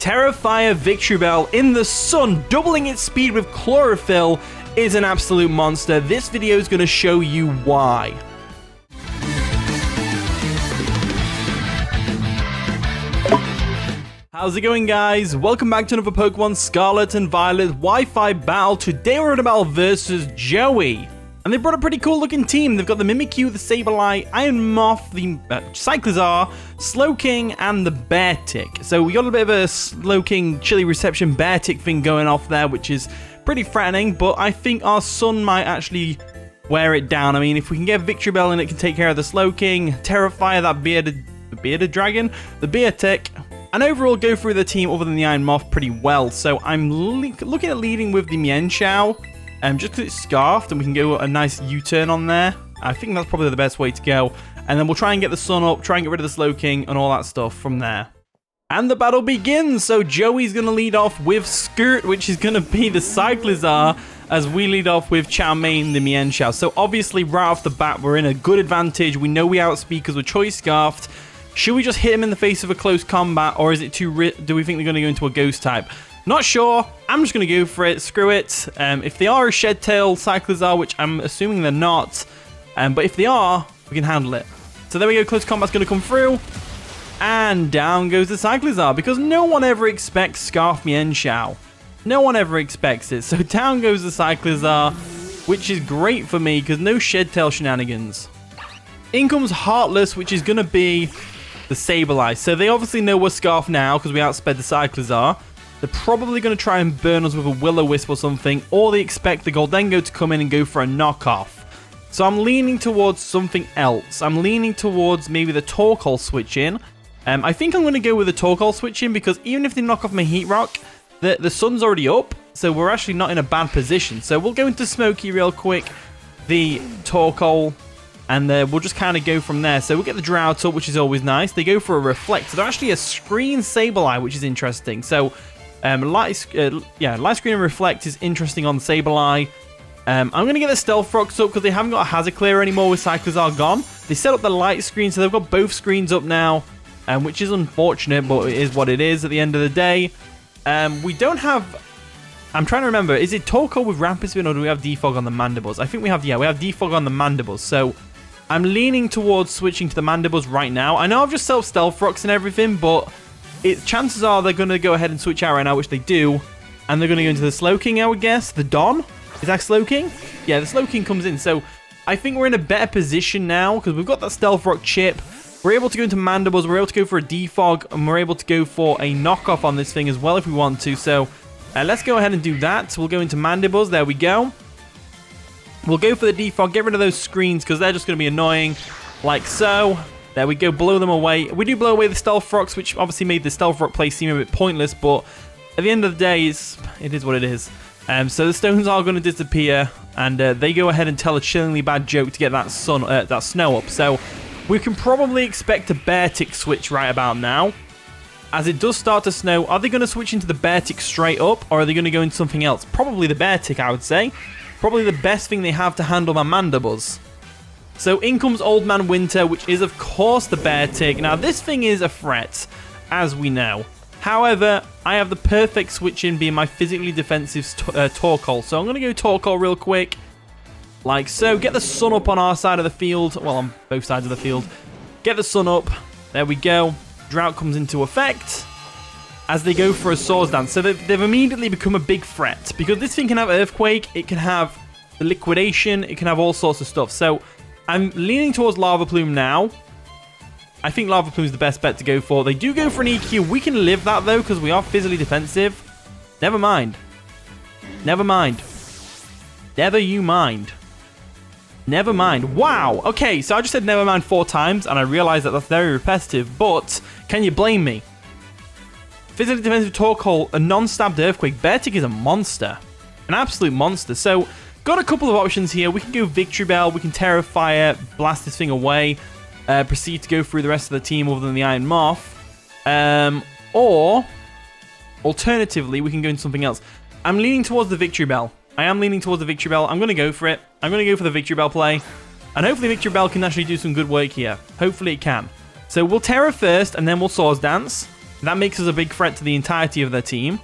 Terrifire Victreebel in the sun, doubling its speed with chlorophyll, is an absolute monster. This video is going to show you why. How's it going, guys? Welcome back to another Pokemon Scarlet and Violet Wi-Fi battle. Today we're in a battle versus Joey. And they brought a pretty cool looking team. They've got the Mimikyu, the Sableye, Iron Moth, the Cyclizar, Slowking, and the Beartic. So we got a bit of a Slowking chilly reception Beartic thing going off there, which is pretty threatening, but I think our Sun might actually wear it down. I mean, if we can get Victreebel and it can take care of the Slowking, Terrifire that bearded dragon, the Beartic, and overall go through the team other than the Iron Moth pretty well. So I'm looking at leading with the Mienshao. Just because it's scarfed and we can go a nice U-turn on there. I think that's probably the best way to go. And then we'll try and get the Sun up, try and get rid of the Slowking and all that stuff from there. And the battle begins. So Joey's going to lead off with Skirt, which is going to be the Cyclizar, as we lead off with Chow Mein, the Mienshao. So obviously right off the bat, we're in a good advantage. We know we outspeed because we're Choice Scarfed. Should we just hit him in the face of a close combat, or is it too do we think they're going to go into a Ghost type? Not sure. I'm just going to go for it. Screw it. If they are a Shed Tail Cyclizar, which I'm assuming they're not, but if they are, we can handle it. So there we go. Close combat's going to come through. And down goes the Cyclizar, because no one ever expects Scarf Mienshao. No one ever expects it. So down goes the Cyclizar, which is great for me, because no Shed Tail shenanigans. In comes Heartless, which is going to be the Sableye. So they obviously know we're Scarf now, because we outsped the Cyclizar. They're probably going to try and burn us with a Will-O-Wisp or something, or they expect the Goldengo to come in and go for a knockoff. So I'm leaning towards something else. I'm leaning towards maybe the Torkoal switch in. I think I'm going to go with the Torkoal switch in, because even if they knock off my Heat Rock, the Sun's already up, so we're actually not in a bad position. So we'll go into Smokey real quick, the Torkoal, and we'll just kind of go from there. So we'll get the Drought up, which is always nice. They go for a Reflect. So they're actually a Screen Sableye, which is interesting. So Light Screen and Reflect is interesting on the Sableye. I'm going to get the Stealth Rocks up because they haven't got a Hazard Clear anymore with Cyclizar gone. They set up the Light Screen, so they've got both screens up now, which is unfortunate, but it is what it is at the end of the day. We don't have... I'm trying to remember, is it Torkoal with Rapid Spin, or do we have Defog on the Mandibles? I think we have Defog on the Mandibles, so I'm leaning towards switching to the Mandibles right now. I know I've just set up Stealth Rocks and everything, but chances are they're going to go ahead and switch out right now, which they do. And they're going to go into the Slowking, I would guess. The Don? Is that Slowking? Yeah, the Slowking comes in. So I think we're in a better position now, because we've got that Stealth Rock chip. We're able to go into Mandibles. We're able to go for a Defog. And we're able to go for a knockoff on this thing as well if we want to. So let's go ahead and do that. So we'll go into Mandibles. There we go. We'll go for the Defog. Get rid of those screens, because they're just going to be annoying. Like so. There we go, blow them away. We do blow away the Stealth Rocks, which obviously made the Stealth Rock play seem a bit pointless, but at the end of the day, it is what it is. So the stones are going to disappear, and they go ahead and tell a chillingly bad joke to get that snow up. So we can probably expect a Beartic switch right about now. As it does start to snow, are they going to switch into the Beartic straight up, or are they going to go into something else? Probably the Beartic, I would say. Probably the best thing they have to handle my Mandibles. So in comes Old Man Winter, which is, of course, the Beartic. Now, this thing is a threat, as we know. However, I have the perfect switch in being my physically defensive Torkoal. So I'm going to go Torkoal real quick, like so. Get the Sun up on our side of the field. Well, on both sides of the field. Get the Sun up. There we go. Drought comes into effect as they go for a Swords Dance. So they've immediately become a big threat, because this thing can have Earthquake. It can have the Liquidation. It can have all sorts of stuff. So I'm leaning towards Lava Plume now. I think Lava Plume is the best bet to go for. They do go for an EQ. We can live that, though, because we are physically defensive. Never mind. Never mind. Never you mind. Never mind. Wow. Okay, so I just said never mind 4 times, and I realized that that's very repetitive, but can you blame me? Physically defensive Torkoal, a non-stabbed Earthquake. Beartic is a monster. An absolute monster. So got a couple of options here. We can go Victreebel, we can Terrifire, blast this thing away, proceed to go through the rest of the team other than the Iron Moth. Or, alternatively, we can go into something else. I'm leaning towards the Victreebel. I'm going to go for it. I'm going to go for the Victreebel play. And hopefully Victreebel can actually do some good work here. Hopefully it can. So we'll Terra first, and then we'll Swords Dance. That makes us a big threat to the entirety of their team.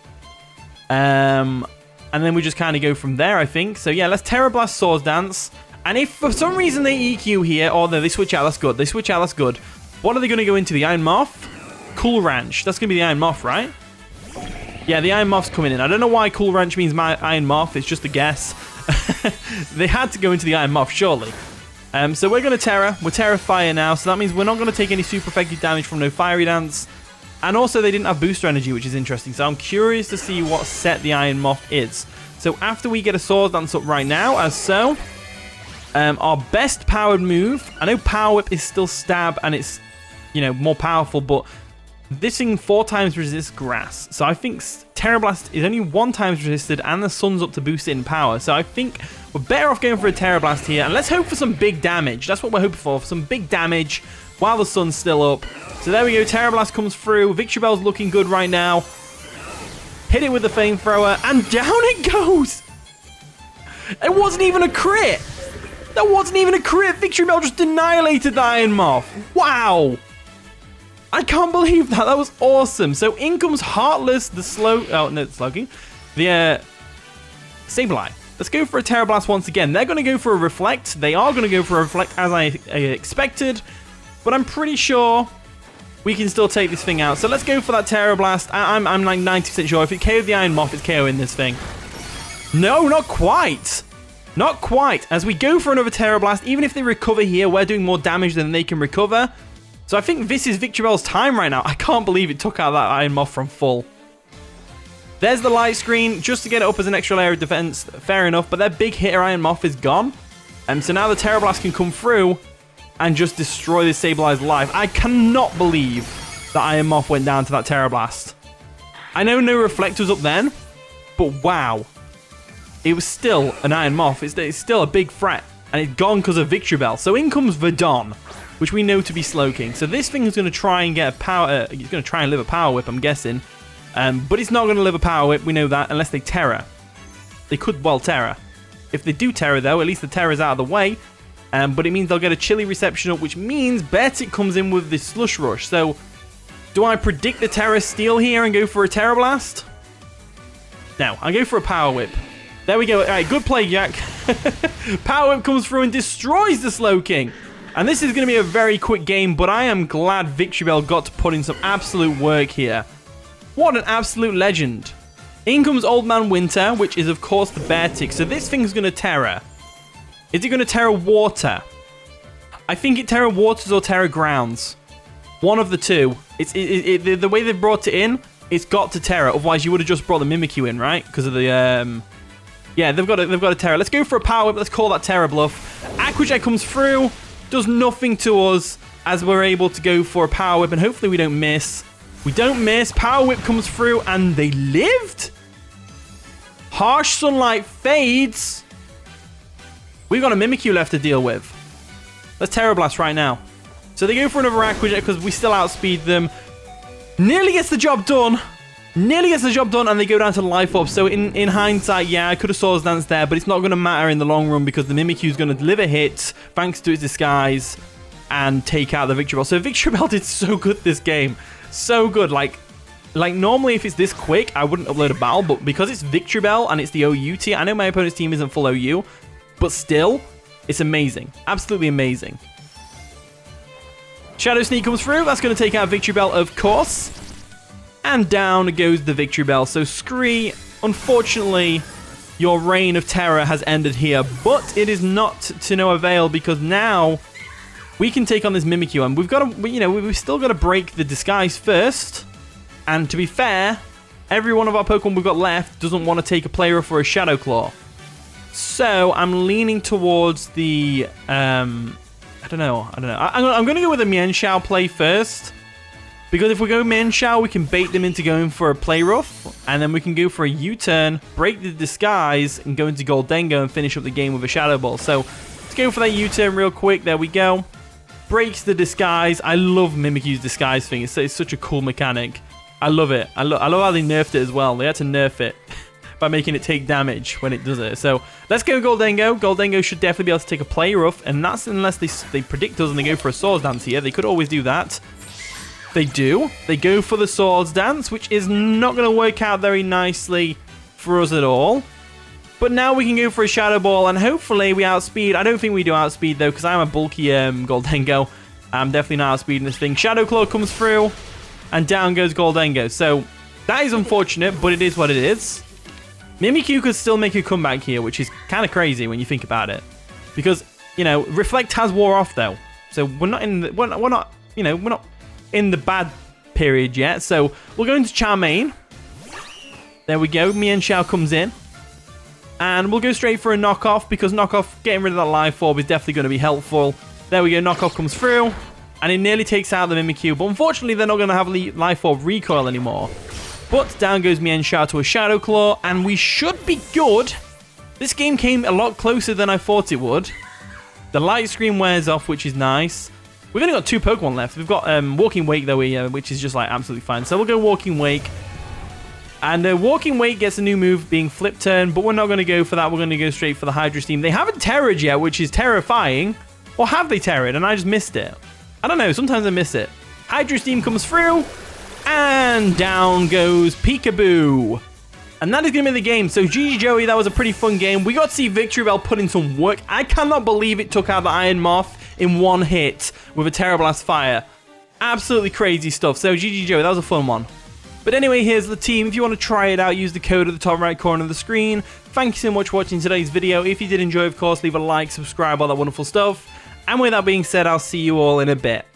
And then we just kind of go from there, I think. So yeah, let's Tera Blast Swords Dance. And if for some reason they EQ here, or no, they switch out, that's good. They switch out, that's good. What are they going to go into? The Iron Moth? Cool Ranch. That's going to be the Iron Moth, right? Yeah, the Iron Moth's coming in. I don't know why Cool Ranch means my Iron Moth. It's just a guess. They had to go into the Iron Moth, surely. So we're going to Terra. We're Terra Fire now, so that means we're not going to take any super effective damage from no Fiery Dance. And also, they didn't have booster energy, which is interesting. So I'm curious to see what set the Iron Moth is. So after we get a Swords Dance up right now, as so, our best powered move, I know Power Whip is still stab and it's, you know, more powerful, but this thing 4 times resists grass. So I think Tera Blast is only 1 times resisted and the sun's up to boost it in power. So I think we're better off going for a Tera Blast here. And let's hope for some big damage. That's what we're hoping for some big damage while the sun's still up. So there we go. Tera Blast comes through. Victreebel's looking good right now. Hit it with the Flamethrower and down it goes. It wasn't even a crit. That wasn't even a crit. Victreebel just annihilated the Iron Moth. Wow. I can't believe that. That was awesome. So in comes Heartless, the slow... Oh, no, it's slugging. The Sableye. Let's go for a Tera Blast once again. They're going to go for a Reflect. They are going to go for a Reflect as I expected. But I'm pretty sure we can still take this thing out. So let's go for that Tera Blast. I'm like 90% sure. If it KO'd the Iron Moth, it's KOing this thing. No, not quite. Not quite. As we go for another Tera Blast, even if they recover here, we're doing more damage than they can recover. So I think this is Victreebel's time right now. I can't believe it took out that Iron Moth from full. There's the light screen, just to get it up as an extra layer of defense. Fair enough, but their big hitter Iron Moth is gone. So now the Tera Blast can come through and just destroy this Sableye's life. I cannot believe that Iron Moth went down to that Tera Blast. I know no Reflect was up then, but wow. It was still an Iron Moth. It's still a big threat, and it's gone because of Victreebel. So in comes Verdon, which we know to be Slowking. So this thing is going to try and get a power... it's going to try and live a Power Whip, I'm guessing. But it's not going to live a Power Whip, we know that, unless they Terra. They could, well, Terra. If they do Terra, though, at least the Terra's out of the way. But it means they'll get a Chilly Reception up, which means Beartic comes in with this Slush Rush. So, do I predict the Terra Steel here and go for a Tera Blast? No, I go for a Power Whip. There we go. All right, good play, Jack. Power Whip comes through and destroys the Slowking. And this is going to be a very quick game, but I am glad Victreebel got to put in some absolute work here. What an absolute legend. In comes Old Man Winter, which is, of course, the Beartic. So this thing's going to Terra. Is it going to Terra Water? I think it Terra Waters or Terra Grounds. One of the two. The way they've brought it in, it's got to Terra. Otherwise, you would have just brought the Mimikyu in, right? Because of the... Yeah, they've got a Terra. Let's go for a Power Whip. Let's call that Terra Bluff. Aqua Jet comes through. Does nothing to us as we're able to go for a Power Whip. And hopefully we don't miss. We don't miss. Power Whip comes through. And they lived? Harsh Sunlight fades. We've got a Mimikyu left to deal with. Let's Tera Blast right now. So they go for another Aqua Jet because we still outspeed them. Nearly gets the job done. Nearly gets the job done, and they go down to Life Orb. So in hindsight, yeah, I could have Swords Dance there, but it's not going to matter in the long run because the Mimikyu is going to deliver hits thanks to its disguise and take out the Victreebel. So Victreebel did so good this game. So good. Like normally if it's this quick, I wouldn't upload a battle, but because it's Victreebel and it's the OU tier, I know my opponent's team isn't full OU, but still, it's amazing. Absolutely amazing. Shadow Sneak comes through. That's going to take out Victreebel, of course. And down goes the Victreebel. So, Scree, unfortunately, your reign of terror has ended here. But it is not to no avail because now we can take on this Mimikyu. And we've got to, we've still got to break the disguise first. And to be fair, every one of our Pokemon we've got left doesn't want to take a Play Rough or a Shadow Claw. So, I'm leaning towards the, I don't know. I'm going to go with a Mienshao play first. Because if we go Mienshao, we can bait them into going for a Play Rough. And then we can go for a U-turn, break the disguise, and go into Goldengo and finish up the game with a Shadow Ball. So, let's go for that U-turn real quick. There we go. Breaks the disguise. I love Mimikyu's disguise thing. It's such a cool mechanic. I love it. I love how they nerfed it as well. They had to nerf it by making it take damage when it does it. So, let's go Goldengo. Goldengo should definitely be able to take a Play Rough. And that's unless they predict us and they go for a Swords Dance here. They could always do that. They do. They go for the Swords Dance, which is not going to work out very nicely for us at all. But now we can go for a Shadow Ball, and hopefully we outspeed. I don't think we do outspeed, though, because I'm a bulky Goldengo. I'm definitely not outspeeding this thing. Shadow Claw comes through, and down goes Goldengo. So that is unfortunate, but it is what it is. Mimikyu could still make a comeback here, which is kind of crazy when you think about it. Because, you know, Reflect has wore off, though. So we're not in the... We're not, you know, we're not in the bad period yet. So we'll go into Charmaine. There we go. Mienshao comes in. And we'll go straight for a knockoff, because knockoff, getting rid of that life orb is definitely going to be helpful. There we go. Knockoff comes through. And it nearly takes out the Mimikyu. But unfortunately, they're not going to have life orb recoil anymore. But down goes Mienshao to a Shadow Claw. And we should be good. This game came a lot closer than I thought it would. The light screen wears off, which is nice. We've only got 2 Pokemon left. We've got Walking Wake, though, which is just like absolutely fine. So we'll go Walking Wake. And Walking Wake gets a new move, being Flip Turn. But we're not going to go for that. We're going to go straight for the Hydro Steam. They haven't Terra'd yet, which is terrifying. Or have they Terra'd and I just missed it? I don't know. Sometimes I miss it. Hydro Steam comes through. And down goes Peekaboo. And that is going to be the game. So GG Joey, that was a pretty fun game. We got to see Victreebel put in some work. I cannot believe it took out the Iron Moth in one hit with a Terra Blast Fire. Absolutely crazy stuff. So GG Joey, that was a fun one. But anyway, here's the team. If you want to try it out, use the code at the top right corner of the screen. Thank you so much for watching today's video. If you did enjoy, of course, leave a like, subscribe, all that wonderful stuff. And with that being said, I'll see you all in a bit.